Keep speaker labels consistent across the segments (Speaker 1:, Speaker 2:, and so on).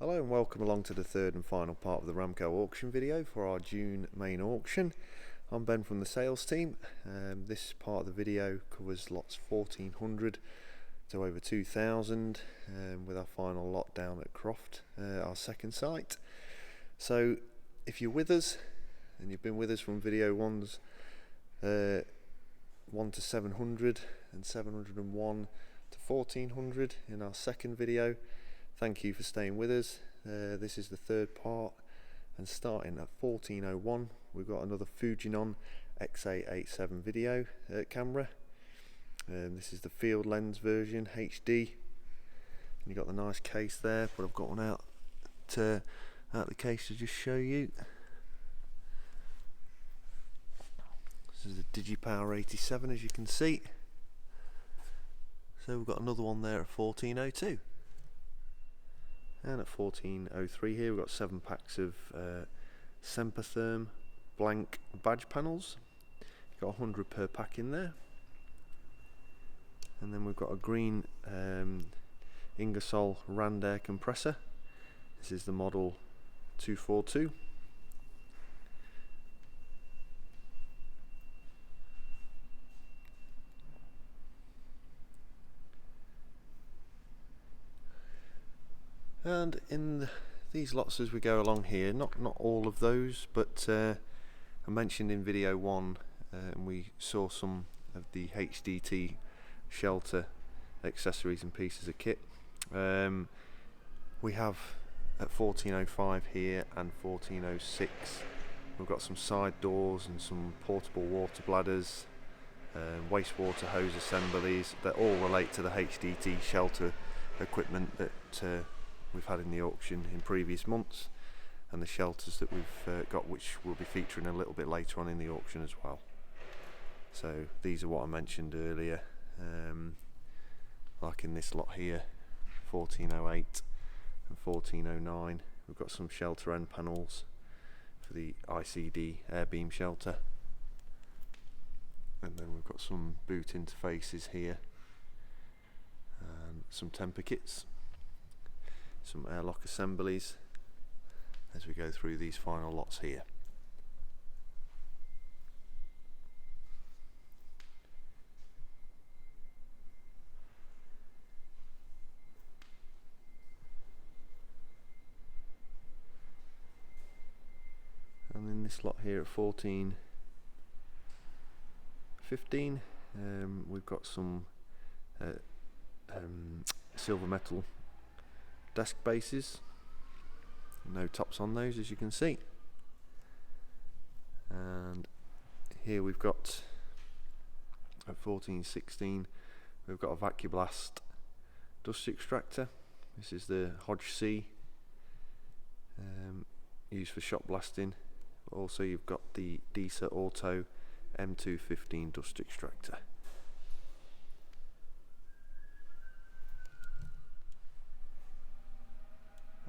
Speaker 1: Hello and welcome along to the third and final part of the Ramco auction video for our June main auction. I'm Ben from the sales team. This part of the video covers lots 1400 to over 2000 with our final lot down at Croft, our second site. So if you're with us and you've been with us from video 1 to 700 and 701 to 1400 in our second video, thank you for staying with us. This is the third part, and starting at 1401 we've got another Fujinon XA87 video camera. This is the field lens version HD, and you've got the nice case there, but I've got one out the case to just show you. This is the Digipower 87, as you can see. So we've got another one there at 1402. And at 1403 here we've got 7 packs of Sempertherm blank badge panels. You've got 100 per pack in there. And then we've got a green Ingersoll Rand air compressor. This is the model 242. And in these lots as we go along here, not all of those, but I mentioned in video 1 we saw some of the HDT shelter accessories and pieces of kit. We have at 1405 here and 1406 we've got some side doors and some portable water bladders, wastewater hose assemblies that all relate to the HDT shelter equipment that we've had in the auction in previous months, and the shelters that we've got, which we'll be featuring a little bit later on in the auction as well. So these are what I mentioned earlier, like in this lot here, 1408 and 1409 we've got some shelter end panels for the ICD air beam shelter, and then we've got some boot interfaces here and some temper kits, some airlock assemblies as we go through these final lots here. And in this lot here at 1415 we've got some silver metal desk bases, no tops on those, as you can see. And here we've got at 1416 we've got a Vacublast dust extractor. This is the Hodge C, used for shot blasting. Also you've got the DESA Auto M215 dust extractor.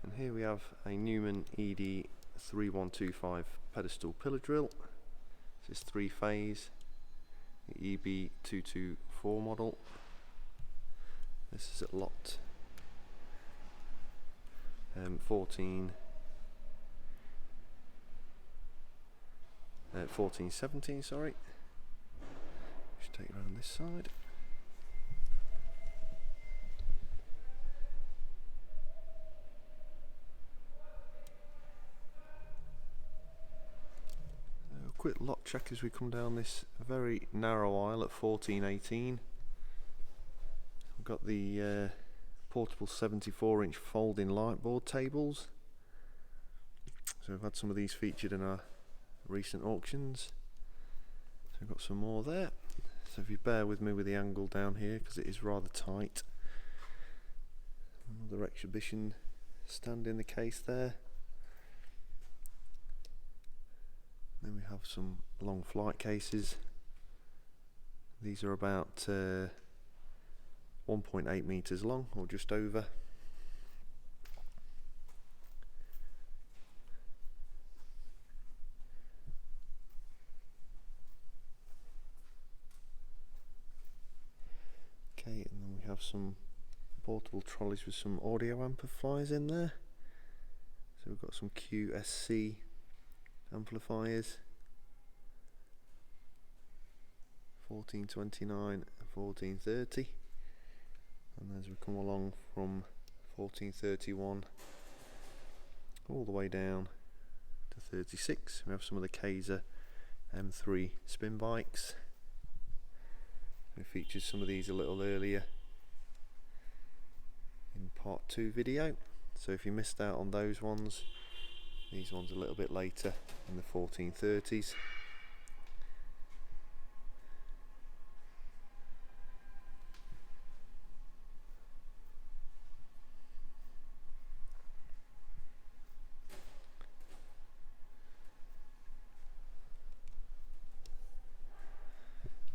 Speaker 1: And here we have a Newman ED3125 pedestal pillar drill. This is 3-phase, the EB224 model. This is at lot 1417, sorry. Just take it around this side. Quick lot check as we come down this very narrow aisle at 1418. We've got the portable 74-inch folding light board tables. So we've had some of these featured in our recent auctions. So we've got some more there. So if you bear with me with the angle down here, because it is rather tight. Another exhibition stand in the case there. Then we have some long flight cases. These are about 1.8 meters long, or just over. Okay, and then we have some portable trolleys with some audio amplifiers in there. we've got some QSC amplifiers, 1429 and 1430, and as we come along from 1431 all the way down to 36, we have some of the Kaiser M3 spin bikes. We featured some of these a little earlier in part 2 video, so if you missed out on those ones, these ones a little bit later in the 1430s.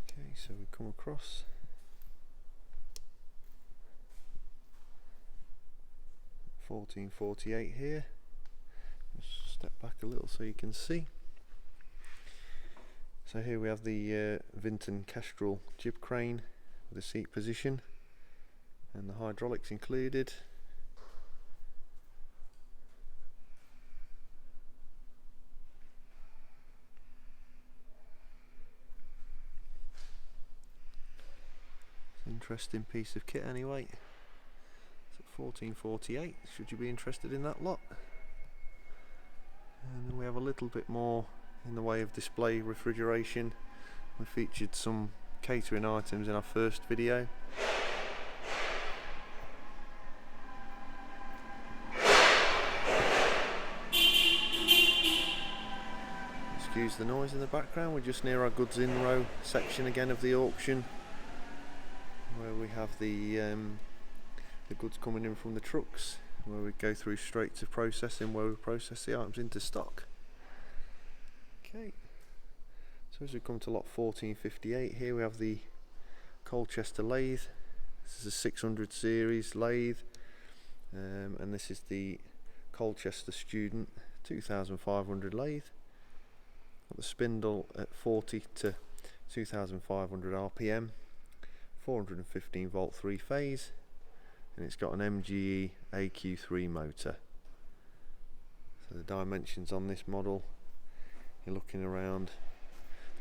Speaker 1: Okay, so we come across 1448 here. Just step back a little so you can see. So here we have the Vinton Kestrel jib crane with the seat position and the hydraulics included. It's an interesting piece of kit anyway. 1448, should you be interested in that lot. And then we have a little bit more in the way of display refrigeration. We featured some catering items in our first video. Excuse the noise in the background, we're just near our goods in row section again of the auction, where we have the goods coming in from the trucks, where we go through straight to processing, where we process the items into stock. Okay, so as we come to lot 1458, here we have the Colchester lathe. This is a 600 series lathe, and this is the Colchester Student 2500 lathe. Got the spindle at 40 to 2500 RPM, 415 volt 3 phase, and it's got an MGE AQ3 motor. So the dimensions on this model, you're looking around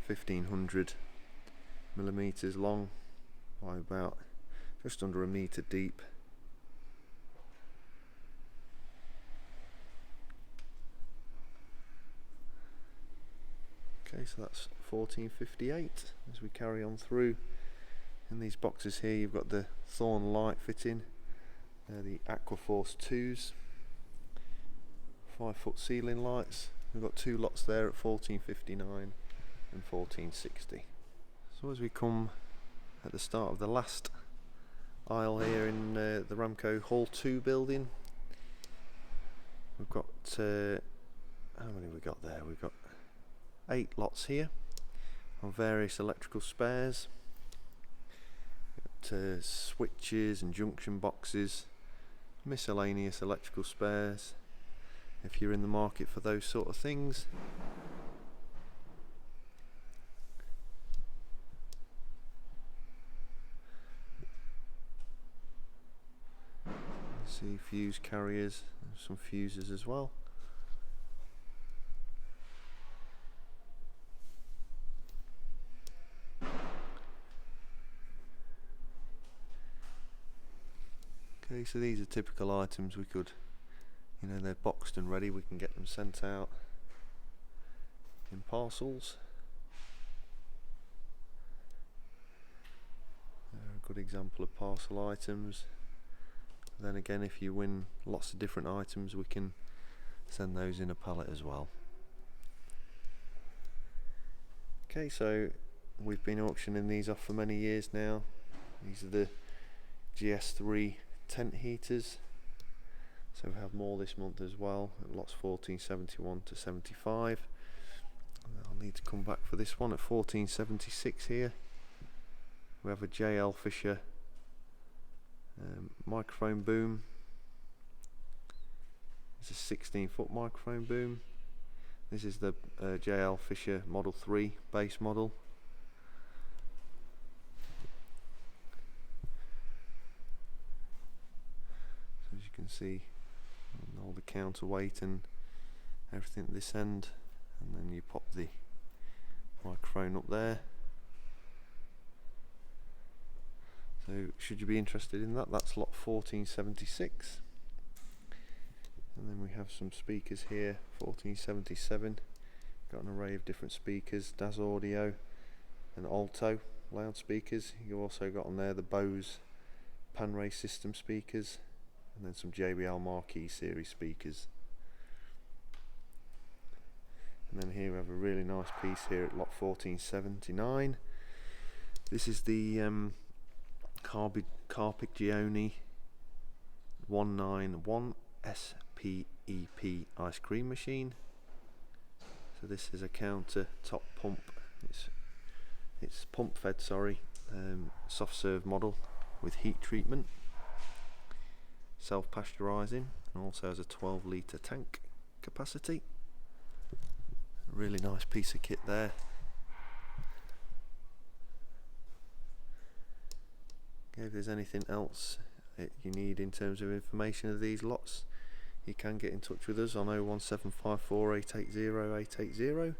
Speaker 1: 1500 millimeters long by about just under a meter deep. Okay, so that's 1458. As we carry on through, in these boxes here you've got the Thorn light fitting, the Aquaforce 2s, 5-foot ceiling lights. We've got two lots there at 1459 and 1460. So as we come at the start of the last aisle here in the Ramco Hall 2 building, we've got how many we got there? We've got 8 lots here of various electrical spares. We've got switches and junction boxes, miscellaneous electrical spares if you're in the market for those sort of things. See fuse carriers, some fuses as well. Okay, so these are typical items we could, they're boxed and ready, we can get them sent out in parcels. They're a good example of parcel items. Then again, if you win lots of different items, we can send those in a pallet as well. Okay, so we've been auctioning these off for many years now. These are the GS3 tent heaters. So we have more this month as well, at lots 1471 to 75. I'll need to come back for this one at 1476 here. We have a JL Fisher microphone boom. It's a 16-foot microphone boom. This is the JL Fisher Model 3 base model. So as you can see, all the counterweight and everything at this end, and then you pop the microphone up there. So should you be interested in that, that's lot 1476. And then we have some speakers here, 1477. Got an array of different speakers, DAS audio and alto loudspeakers. You've also got on there the Bose Panray system speakers, and then some JBL Marquee series speakers. And then here we have a really nice piece here at lot 1479. This is the Carpigione 191 SPEP ice cream machine. So this is a counter top pump. It's pump fed, soft serve model with heat treatment, self pasteurising, and also has a 12 litre tank capacity. A really nice piece of kit there. Okay, if there's anything else you need in terms of information of these lots, you can get in touch with us on 01754 880 880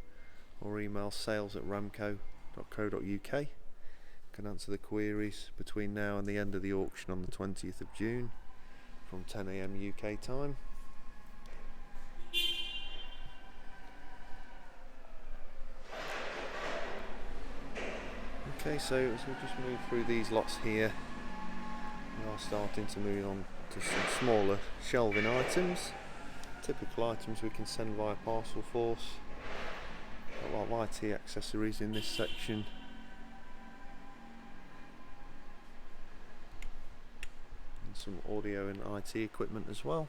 Speaker 1: or email sales@ramco.co.uk. Can answer the queries between now and the end of the auction on the 20th of June from 10 AM UK time. Okay, so as we just move through these lots here, we are starting to move on to some smaller shelving items. Typical items we can send via parcel force. Got a lot of IT accessories in this section. And some audio and IT equipment as well.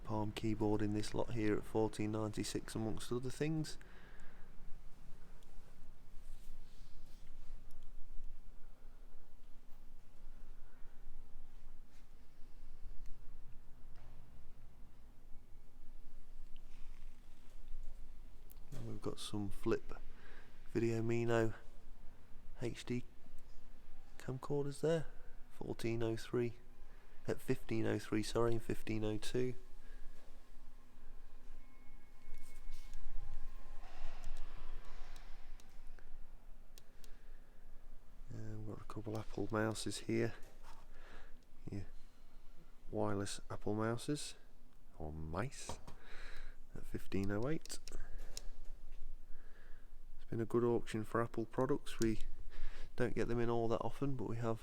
Speaker 1: Palm keyboard in this lot here at 1496 amongst other things. And we've got some flip Video Mino HD camcorders there, 1403 at 1503, sorry, and 1502. Couple Apple mouses here, wireless Apple mouses or mice at 1508. It's been a good auction for Apple products. We don't get them in all that often, but we have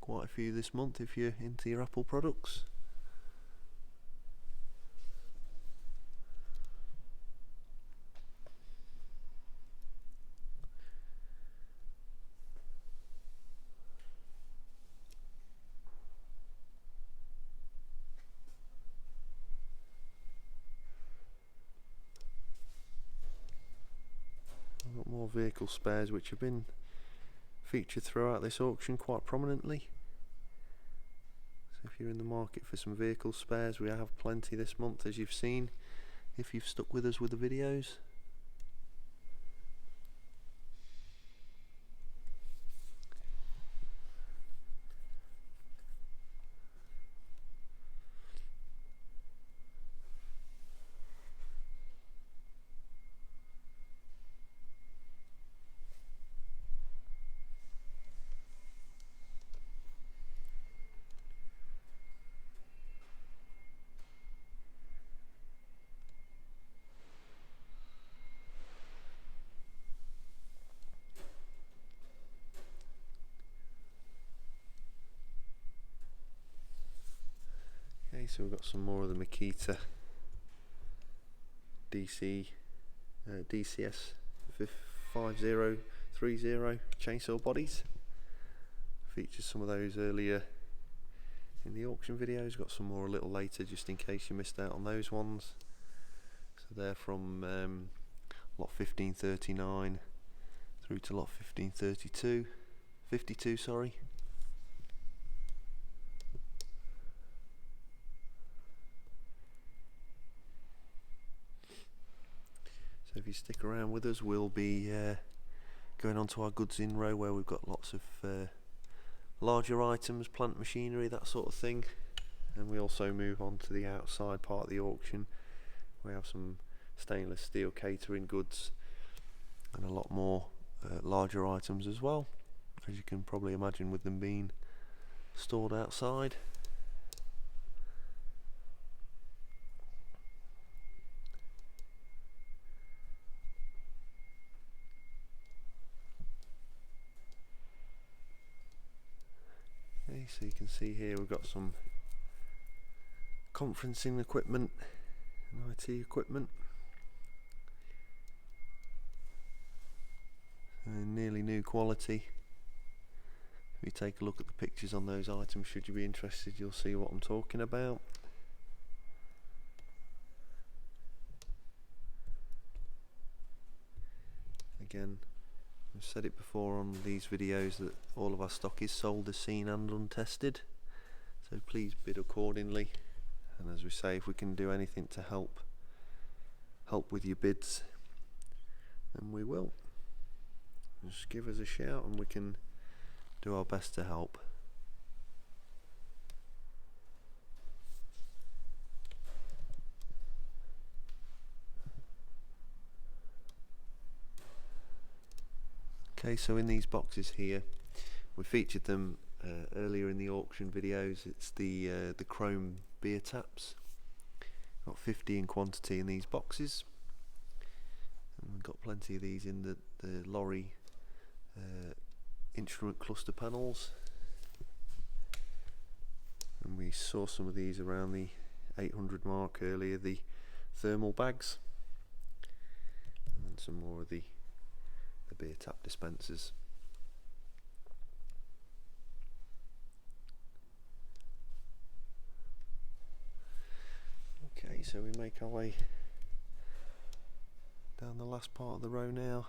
Speaker 1: quite a few this month if you're into your Apple products. Got more vehicle spares which have been featured throughout this auction quite prominently. So if you're in the market for some vehicle spares, we have plenty this month, as you've seen if you've stuck with us with the videos. Okay, so we've got some more of the Makita DCS 5030 chainsaw bodies. Featured some of those earlier in the auction videos, got some more a little later just in case you missed out on those ones. So they're from lot 1539 through to lot 52, sorry. So if you stick around with us, we'll be going on to our goods in row, where we've got lots of larger items, plant machinery, that sort of thing. And we also move on to the outside part of the auction. We have some stainless steel catering goods and a lot more larger items as well, as you can probably imagine with them being stored outside. Okay, so you can see here we've got some conferencing equipment and IT equipment. Nearly new quality. If you take a look at the pictures on those items, should you be interested, you'll see what I'm talking about. Again, I've said it before on these videos that all of our stock is sold as seen and untested, so please bid accordingly. And as we say, if we can do anything to help with your bids, then we will. Just give us a shout and we can do our best to help. Okay, so in these boxes here, we featured them earlier in the auction videos. It's the chrome beer taps. Got 50 in quantity in these boxes, and we've got plenty of these in the lorry instrument cluster panels, and we saw some of these around the 800 mark earlier, the thermal bags, and then some more of the beer tap dispensers. Okay, so we make our way down the last part of the row now.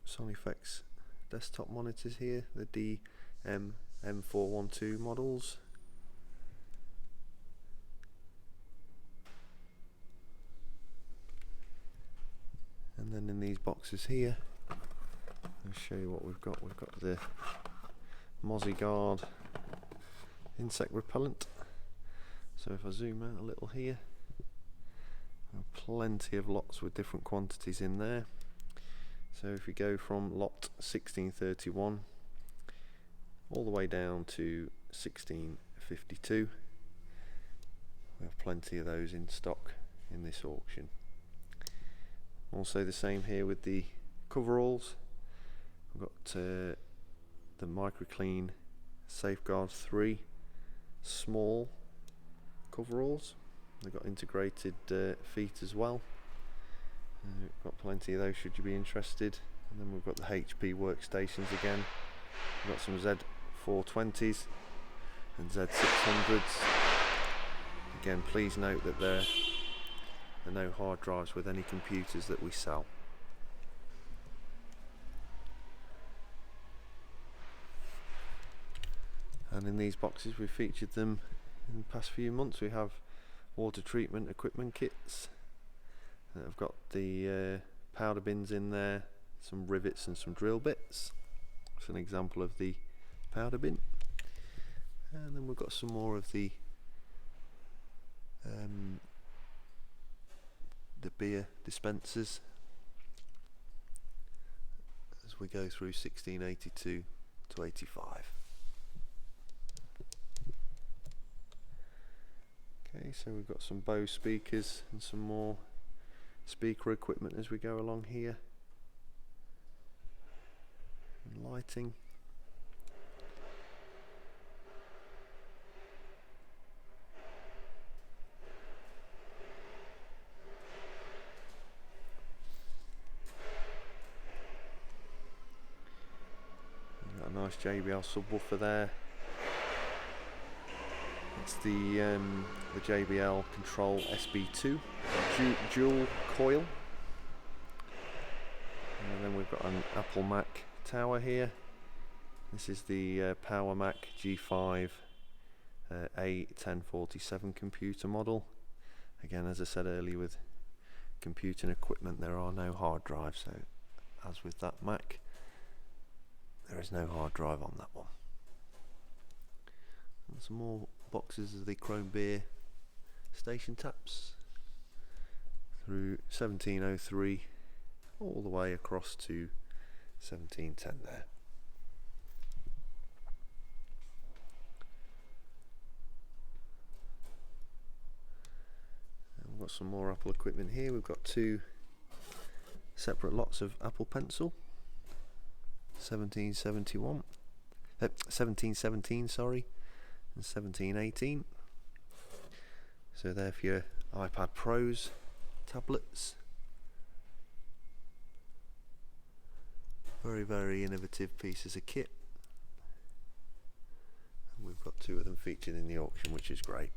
Speaker 1: Some Sonifex desktop monitors here, the DM-M412 models. And then in these boxes here, I'll show you what we've got. We've got the Mozzie Guard insect repellent. So if I zoom out a little here, plenty of lots with different quantities in there. So if we go from lot 1631 all the way down to 1652, we have plenty of those in stock in this auction. Also the same here with the coveralls. We've got the Microclean Safeguard 3 small coveralls. They've got integrated feet as well. We've got plenty of those should you be interested. And then we've got the HP workstations again. We've got some Z420s and Z600s. Again, please note that there are no hard drives with any computers that we sell. And in these boxes, we've featured them in the past few months. We have water treatment equipment kits. I've got the powder bins in there, some rivets and some drill bits. That's an example of the powder bin. And then we've got some more of the beer dispensers as we go through 1682 to 85. Okay, so we've got some Bose speakers and some more speaker equipment as we go along here. And lighting. Got a nice JBL subwoofer there. It's the JBL Control SB2 dual coil, and then we've got an Apple Mac tower here. This is the Power Mac G5 A1047 computer model. Again, as I said earlier, with computing equipment there are no hard drives, so as with that Mac, there is no hard drive on that one. And some more boxes of the chrome beer station taps through 1703 all the way across to 1710 there. And we've got some more Apple equipment here. We've got two separate lots of Apple Pencil, 1717 sorry, and 1718. So they're for your iPad Pros tablets. Very, very innovative pieces of kit. And we've got two of them featured in the auction, which is great.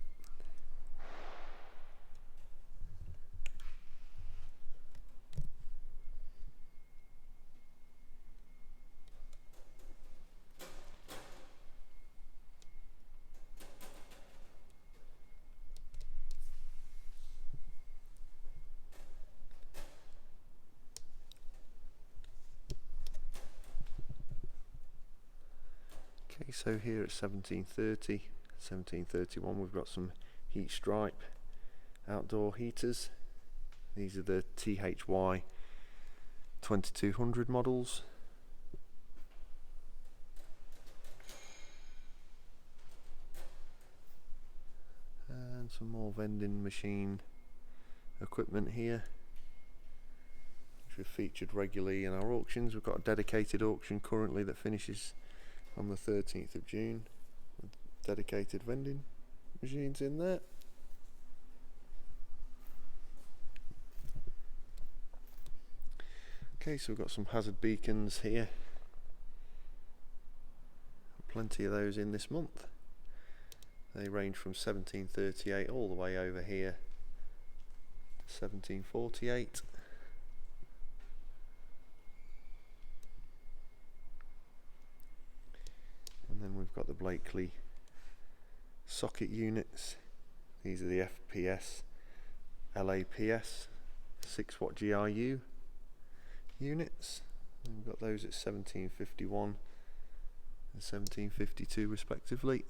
Speaker 1: Okay, so here at 1730, 1731 we've got some heat stripe outdoor heaters. These are the THY 2200 models. And some more vending machine equipment here, which we've featured regularly in our auctions. We've got a dedicated auction currently that finishes on the 13th of June with dedicated vending machines in there. Okay, so we've got some hazard beacons here, plenty of those in this month. They range from 1738 all the way over here to 1748. And then we've got the Blakely socket units. These are the FPS LAPS 6 watt GRU units. And we've got those at 1751 and 1752 respectively.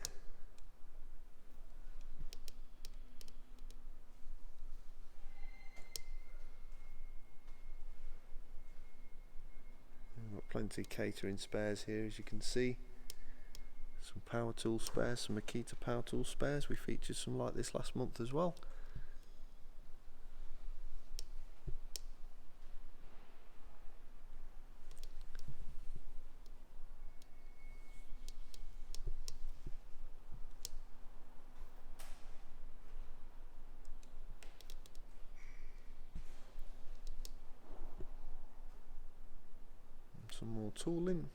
Speaker 1: We've got plenty of catering spares here, as you can see. Some power tool spares, some Makita power tool spares. We featured some like this last month as well. And some more tooling.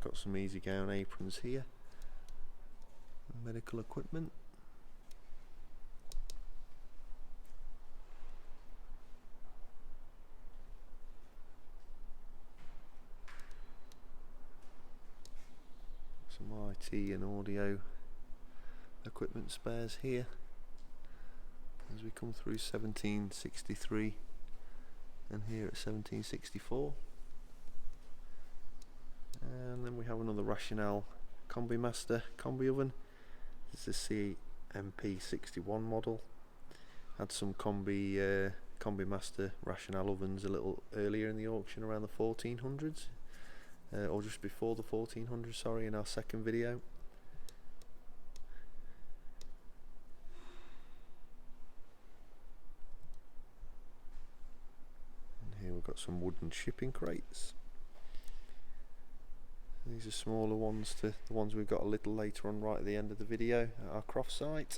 Speaker 1: Got some easy gown aprons here, medical equipment. Some IT and audio equipment spares here as we come through 1763 and here at 1764. And then we have another Rationale Combi Master combi oven. This is the CMP61 model. Had some Combi Master Rationale ovens a little earlier in the auction, around the 1400s, or just before the 1400s, sorry, in our second video. And here we've got some wooden shipping crates. These are smaller ones to the ones we've got a little later on right at the end of the video at our Croft site.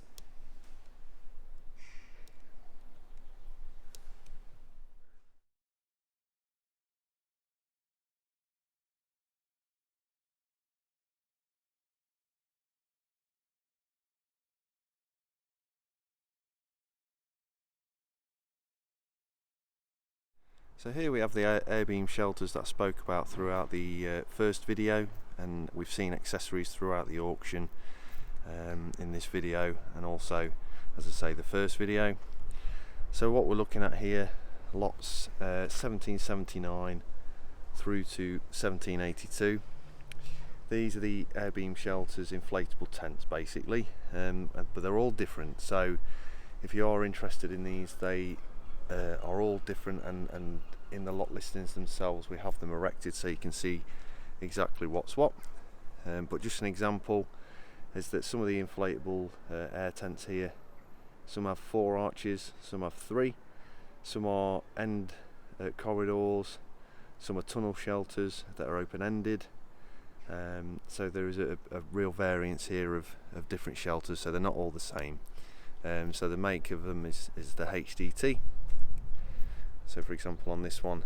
Speaker 1: So here we have the air beam shelters that I spoke about throughout the first video, and we've seen accessories throughout the auction in this video, and also, as I say, the first video. So what we're looking at here, lots 1779 through to 1782. These are the air beam shelters, inflatable tents basically, but they're all different. So if you are interested in these, they are all different, and in the lot listings themselves we have them erected so you can see exactly what's what. But just an example is that some of the inflatable air tents here, some have 4 arches, some have 3, some are end corridors, some are tunnel shelters that are open-ended. So there is a real variance here of different shelters, so they're not all the same. So the make of them is the HDT. So for example on this one,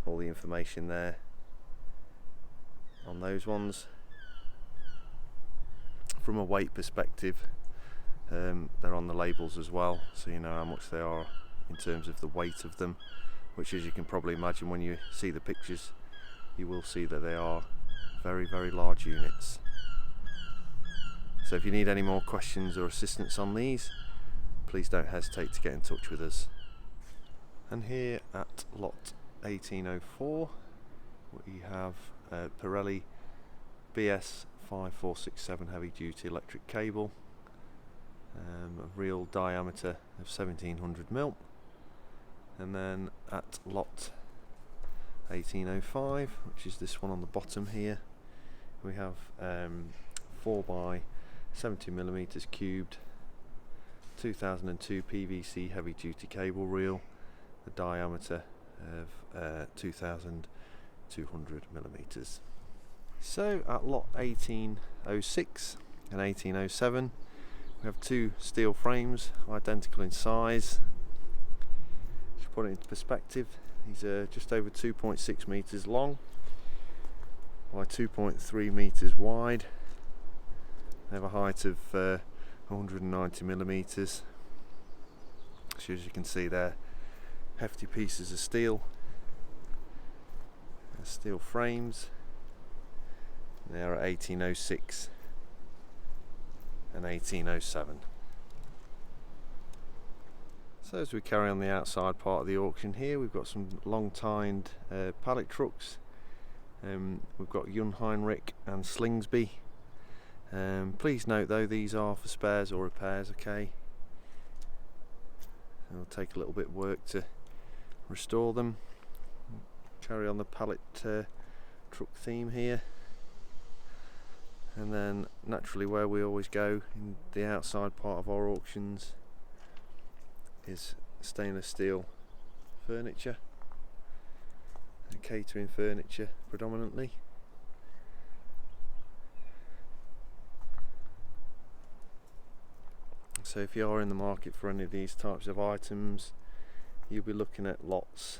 Speaker 1: all the information there on those ones. From a weight perspective, they're on the labels as well, so you know how much they are in terms of the weight of them, which, as you can probably imagine when you see the pictures, you will see that they are very, very large units. So if you need any more questions or assistance on these, please don't hesitate to get in touch with us. And here at lot 1804 we have Pirelli BS 5467 heavy duty electric cable, a real diameter of 1700mm. And then at lot 1805, which is this one on the bottom here, we have 4x 70mm cubed 2002 PVC heavy duty cable reel, the diameter of 2200mm. So at lot 1806 and 1807 we have 2 steel frames identical in size. To put it into perspective, these are just over 2.6 meters long by 2.3 meters wide. They have a height of 190mm. So as you can see, they're hefty pieces of steel. Steel frames. They are at 1806 and 1807. So as we carry on the outside part of the auction here, we've got some long-tined pallet trucks. We've got Junheinrich and Slingsby. Please note though, these are for spares or repairs, okay? It'll take a little bit of work to restore them. Carry on the pallet truck theme here. And then naturally where we always go in the outside part of our auctions is stainless steel furniture, catering furniture predominantly. So if you are in the market for any of these types of items, you'll be looking at lots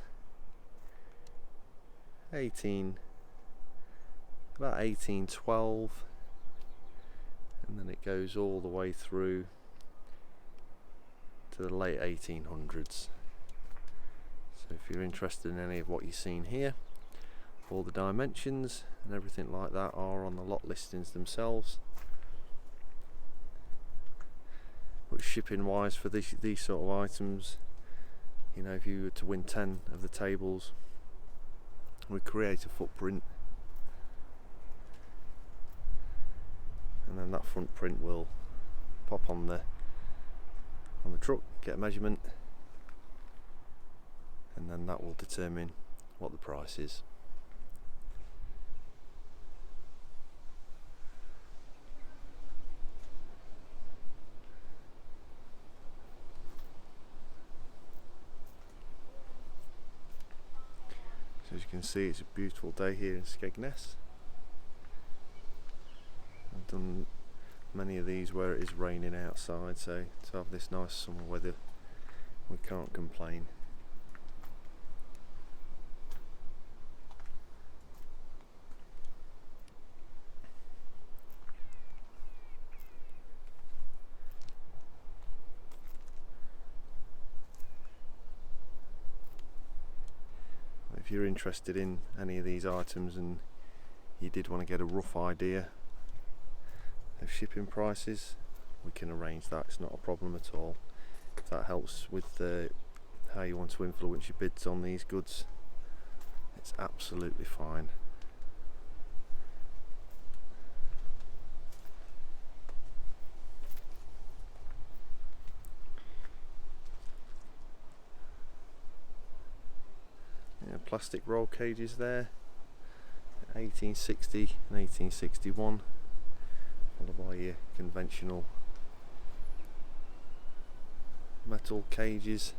Speaker 1: about 1812, and then it goes all the way through to the late 1800s. So if you're interested in any of what you've seen here, all the dimensions and everything like that are on the lot listings themselves. But shipping wise for these sort of items, you know, if you were to win 10 of the tables, we create a footprint, and then that front print will pop on the truck, get a measurement, and then that will determine what the price is. So as you can see, it's a beautiful day here in Skegness. I've done many of these where it is raining outside, so to have this nice summer weather, we can't complain. you're interested in any of these items and you did want to get a rough idea of shipping prices, we can arrange that. It's not a problem at all. If that helps with how you want to influence your bids on these goods, it's absolutely fine. Yeah, plastic roll cages there, 1860 and 1861, followed by your conventional metal cages.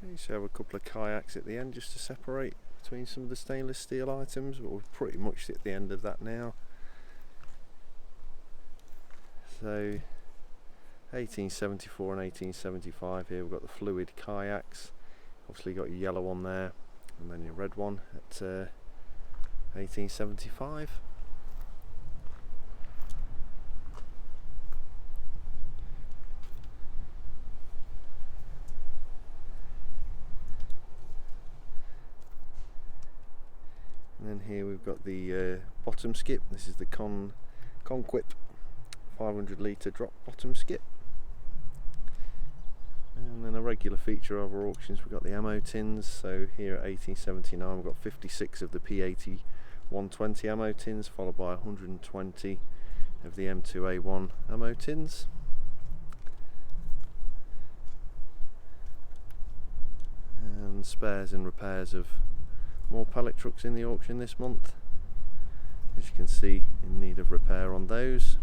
Speaker 1: Okay, so have a couple of kayaks at the end just to separate between some of the stainless steel items, but we're pretty much at the end of that now. So 1874 and 1875 here, we've got the fluid kayaks. Obviously got your yellow one there and then your red one at 1875. And then here we've got the bottom skip. This is the Conquip 500 litre drop bottom skip. And then a regular feature of our auctions, we've got the ammo tins. So here at 1879 we've got 56 of the P80 120 ammo tins, followed by 120 of the M2A1 ammo tins. And spares and repairs of more pallet trucks in the auction this month, as you can see, in need of repair on those.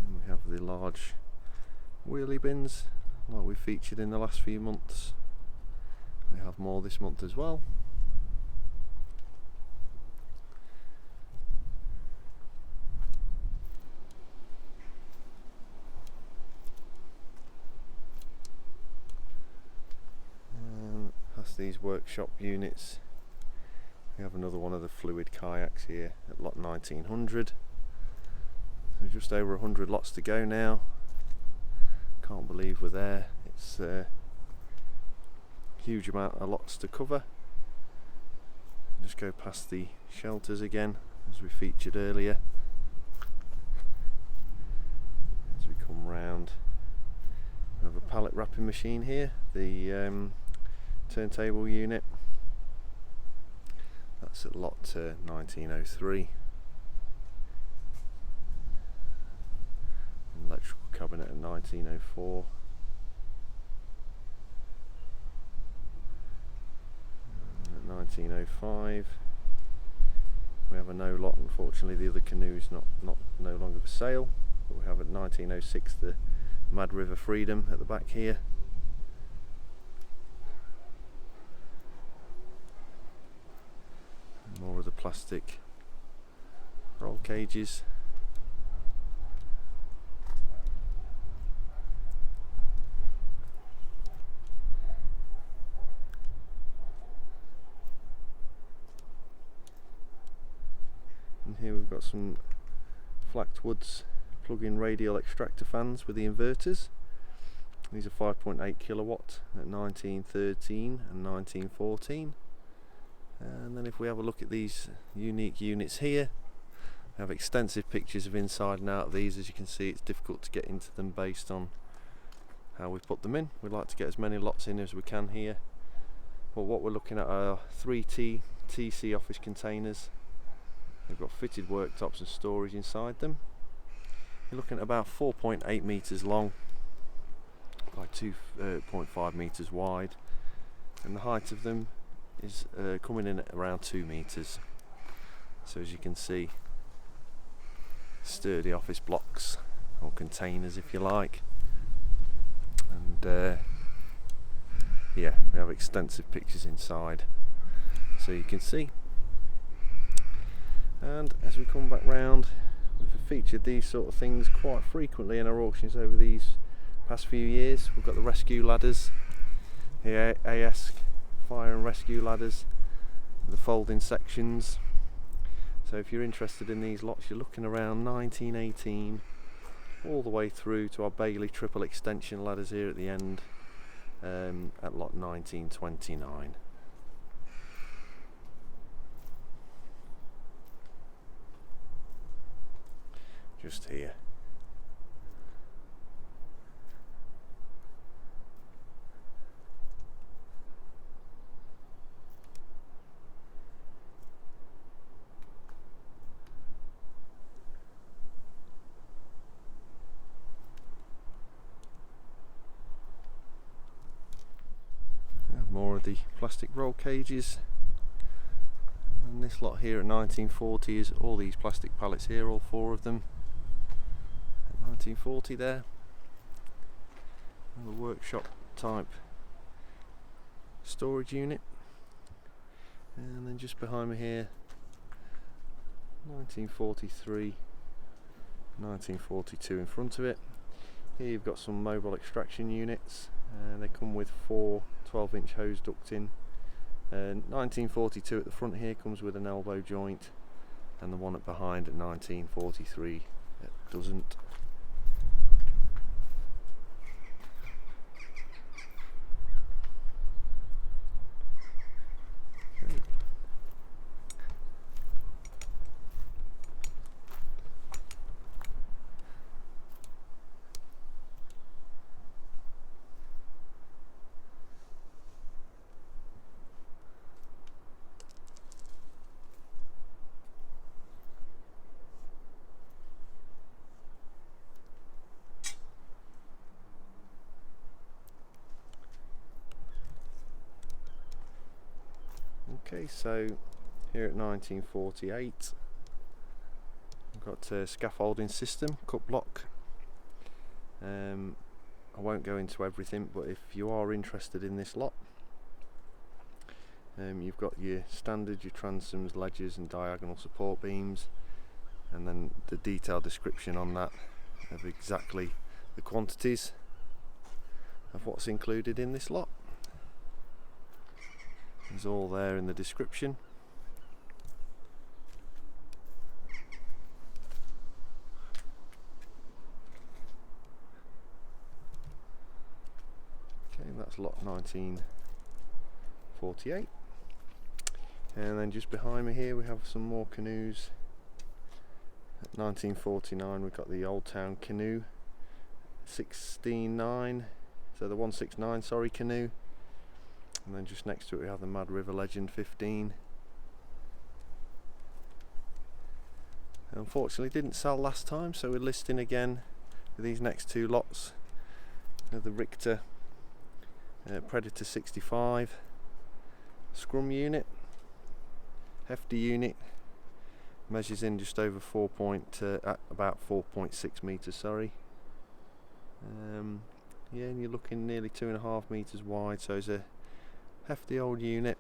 Speaker 1: And we have the large wheelie bins like we featured in the last few months. We have more this month as well. These workshop units, we have another one of the fluid kayaks here at lot 1900. So just over 100 lots to go now. Can't believe we're there. It's a huge amount of lots to cover. Just go past the shelters again as we featured earlier. As we come round, we have a pallet wrapping machine here, the turntable unit. That's at lot 1903. Electrical cabinet at 1904. At 1905 we have a no lot. Unfortunately the other canoe is no longer for sale, but we have at 1906 the Mad River Freedom at the back here. More of the plastic roll cages. And here we've got some Flaxwoods plug-in radial extractor fans with the inverters. These are 5.8 kilowatt at 1913 and 1914. And then if we have a look at these unique units here, we have extensive pictures of inside and out of these. As you can see, it's difficult to get into them based on how we put them in. We like to get as many lots in as we can here. But what we're looking at are 3T TC office containers. They've got fitted worktops and storage inside them. You're looking at about 4.8 metres long by 2.5 metres wide, and the height of them is coming in at around 2 metres. So as you can see, sturdy office blocks, or containers if you like. And yeah, we have extensive pictures inside, so you can see. And as we come back round, we've featured these sort of things quite frequently in our auctions over these past few years. We've got the rescue ladders, the AS fire and rescue ladders, the folding sections. So if you're interested in these lots, you're looking around 1918 all the way through to our Bailey triple extension ladders here at the end, at lot 1929. Just here. More of the plastic roll cages, and this lot here at 1940 is all these plastic pallets here, all four of them at 1940 there. A workshop type storage unit, and then just behind me here 1943, 1942 in front of it. Here you've got some mobile extraction units, and they come with 4 12-inch hose duct in. 1942 at the front here comes with an elbow joint, and the one at behind at 1943 doesn't. Okay, so here at 1948 we've got a scaffolding system, cut block. I won't go into everything, but if you are interested in this lot, you've got your standard, your transoms, ledgers and diagonal support beams, and then the detailed description on that of exactly the quantities of what's included in this lot is all there in the description. Okay, that's lot 1948, and then just behind me here we have some more canoes. At 1949 we've got the Old Town Canoe 16.9, so the 169, sorry, canoe. And then just next to it we have the Mad River Legend 15. Unfortunately didn't sell last time, so we're listing again for these next two lots. The Richter Predator 65 scrum unit, hefty unit, measures in just over about 4.6 meters, sorry. Yeah, and you're looking nearly 2.5 meters wide, so it's a hefty old unit.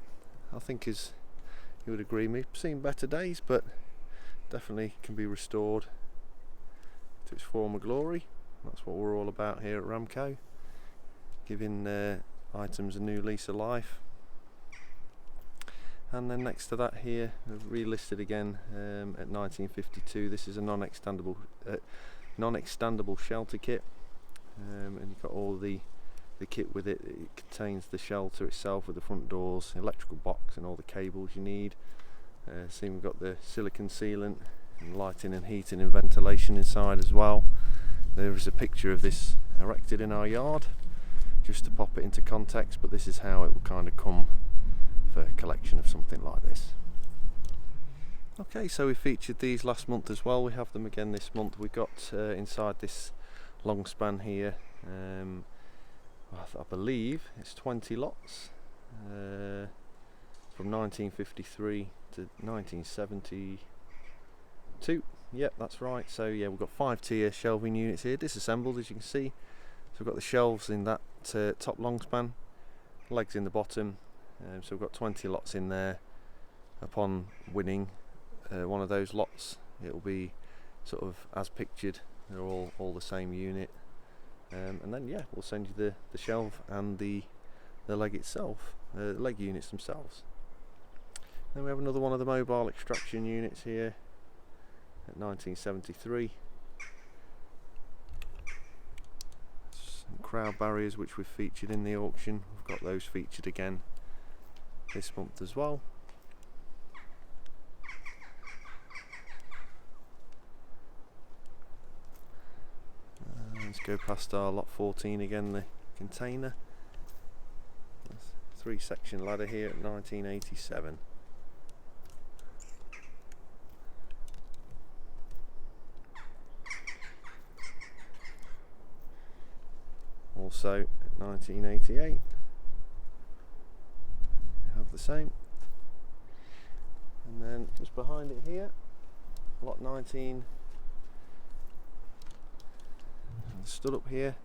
Speaker 1: I think, as you would agree, we've seen better days, but definitely can be restored to its former glory. That's what we're all about here at Ramco, giving items a new lease of life. And then next to that here, we've relisted again at 1952. This is a non-extendable shelter kit, and you've got all the kit with it. It contains the shelter itself with the front doors, electrical box and all the cables you need. See, we've got the silicon sealant and lighting and heating and ventilation inside as well. There is a picture of this erected in our yard just to pop it into context, but this is how it will kind of come for a collection of something like this. Okay, so we featured these last month as well. We have them again this month. We got inside this long span here, I believe it's 20 lots from 1953 to 1972. Yep, that's right. So yeah, we've got 5-tier shelving units here, disassembled as you can see. So we've got the shelves in that top long span, legs in the bottom. So we've got 20 lots in there. Upon winning one of those lots, it'll be sort of as pictured. They're all the same unit, and then yeah, we'll send you the shelf and the leg itself, the leg units themselves. Then we have another one of the mobile extraction units here at 1973. Some crowd barriers which we've featured in the auction. We've got those featured again this month as well. Let's go past our lot 14 again, the container. 3-section ladder here at 1987. Also at 1988 we have the same, and then just behind it here, lot 19, stood up here,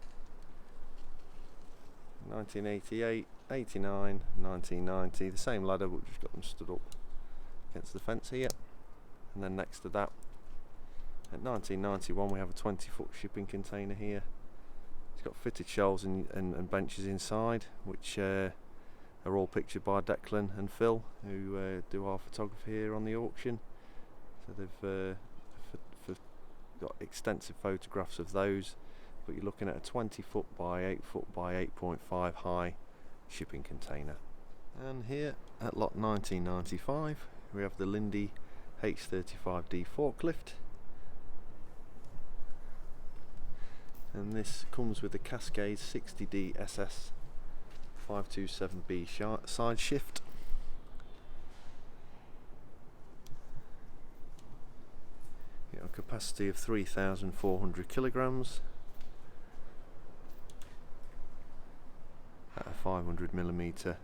Speaker 1: 1988, 89, 1990, the same ladder, but we've just got them stood up against the fence here. And then next to that, at 1991, we have a 20-foot shipping container here. It's got fitted shelves and benches inside, which are all pictured by Declan and Phil, who do our photography here on the auction. So they've got extensive photographs of those, but you're looking at a 20-foot by 8 foot by 8.5 high shipping container. And here at lot 1995 we have the Lindy H35D forklift, and this comes with the Cascade 60D SS 527B side shift. A capacity of 3,400 kilograms at a 500mm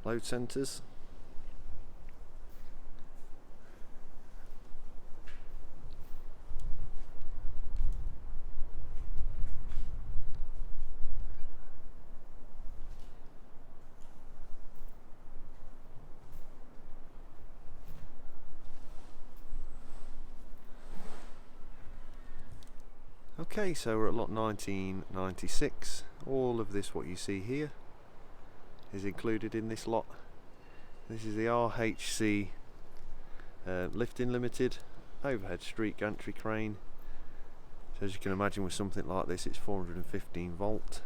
Speaker 1: load centres. Okay, so we're at lot 1996. All of this, what you see here, is included in this lot. This is the RHC Lifting Limited overhead street gantry crane. So as you can imagine, with something like this, it's 415 volt.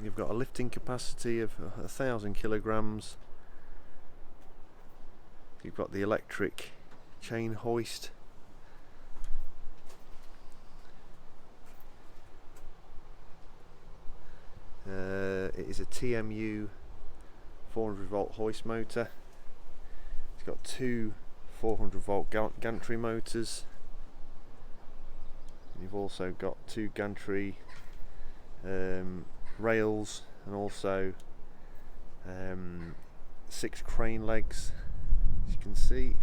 Speaker 1: You've got a lifting capacity of 1,000 kilograms. You've got the electric chain hoist. It is a TMU 400 volt hoist motor. It's got two 400 volt gantry motors. You've also got two gantry rails, and also 6 crane legs, as you can see.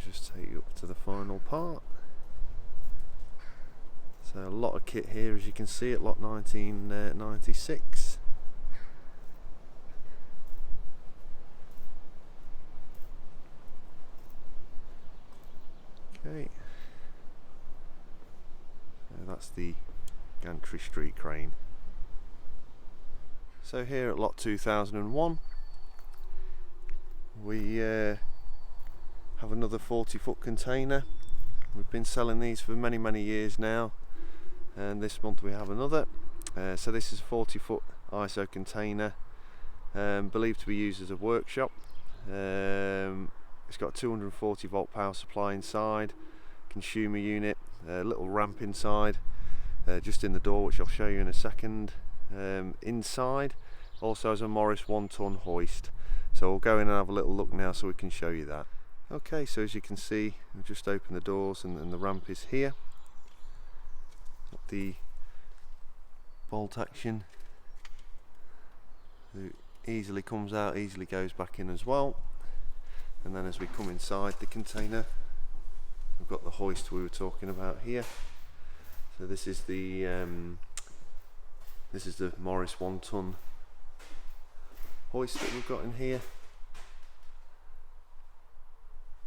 Speaker 1: Just take you up to the final part. So a lot of kit here, as you can see, at lot 1996. Okay, so that's the gantry street crane. So here at lot 2001 we have another 40-foot container. We've been selling these for many years now, and this month we have another. So this is a 40-foot ISO container, believed to be used as a workshop. It's got a 240 volt power supply inside, consumer unit, a little ramp inside, just in the door, which I'll show you in a second. Inside also has a Morris 1-ton hoist, so we'll go in and have a little look now so we can show you that. Okay, so as you can see, we've just opened the doors and the ramp is here. Got the bolt action, it easily comes out, easily goes back in as well. And then as we come inside the container, we've got the hoist we were talking about here. So this is the Morris 1 ton hoist that we've got in here.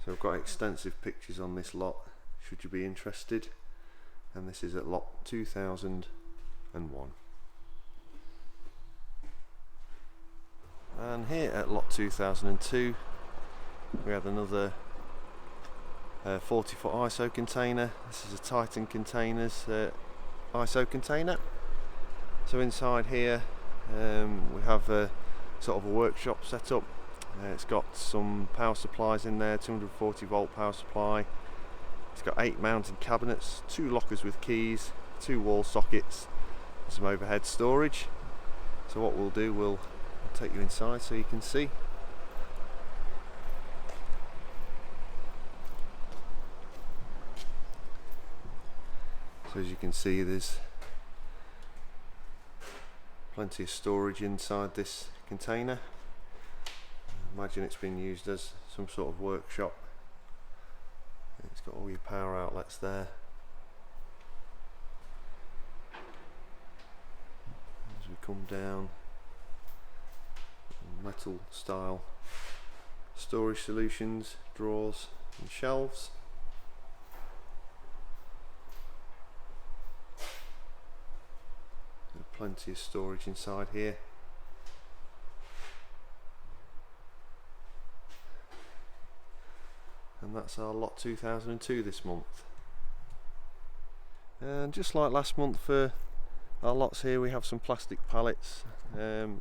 Speaker 1: So I've got extensive pictures on this lot should you be interested, and this is at lot 2001. And here at lot 2002 we had another 40 foot ISO container. This is a Titan Containers ISO container. So inside here we have a sort of a workshop set up. It's got some power supplies in there, 240 volt power supply. It's got 8 mounting cabinets, 2 lockers with keys, 2 wall sockets, and some overhead storage. So what we'll do, I'll take you inside so you can see. So as you can see, there's plenty of storage inside this container. Imagine it's been used as some sort of workshop. It's got all your power outlets there. As we come down, metal style storage solutions, drawers and shelves. There's plenty of storage inside here. And that's our lot 2002 this month. And just like last month for our lots here, we have some plastic pallets.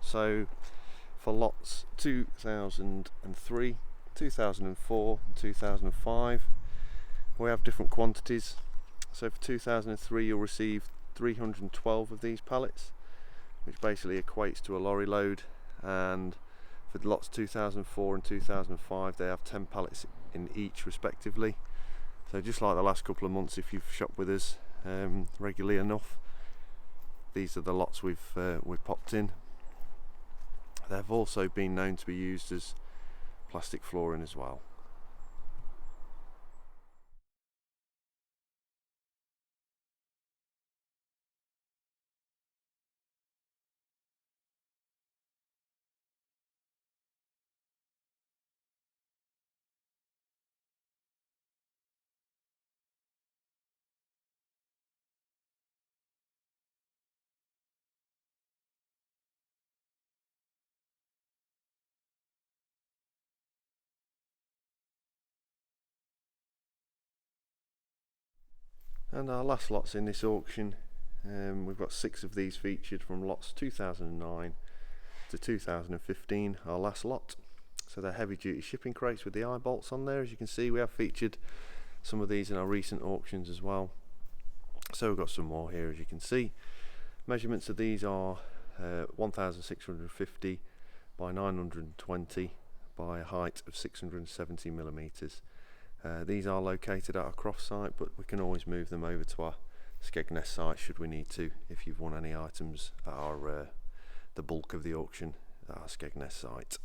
Speaker 1: So for lots 2003, 2004 and 2005 we have different quantities. So for 2003 you'll receive 312 of these pallets, which basically equates to a lorry load, and for lots 2004 and 2005 they have 10 pallets in each respectively. So just like the last couple of months, if you've shopped with us regularly enough, these are the lots we've popped in. They've also been known to be used as plastic flooring as well. And our last lots in this auction, we've got 6 of these featured from lots 2009 to 2015, our last lot. So they're heavy duty shipping crates with the eye bolts on there. As you can see, we have featured some of these in our recent auctions as well. So we've got some more here, as you can see. Measurements of these are 1650 by 920 by a height of 670 millimeters. These are located at our Croft site, but we can always move them over to our Skegness site should we need to, if you've won any items at our the bulk of the auction at our Skegness site.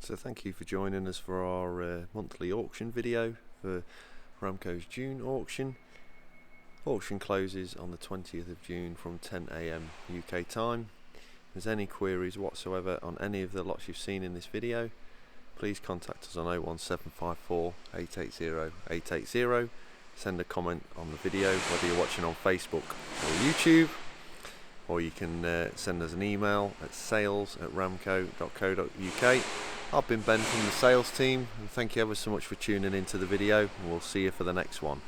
Speaker 1: So thank you for joining us for our monthly auction video for Ramco's June auction. Auction closes on the 20th of June from 10 AM UK time. If there's any queries whatsoever on any of the lots you've seen in this video, please contact us on 01754 880 880. Send a comment on the video, whether you're watching on Facebook or YouTube, or you can send us an email at sales@ramco.co.uk. I've been Ben from the sales team, and thank you ever so much for tuning into the video, and we'll see you for the next one.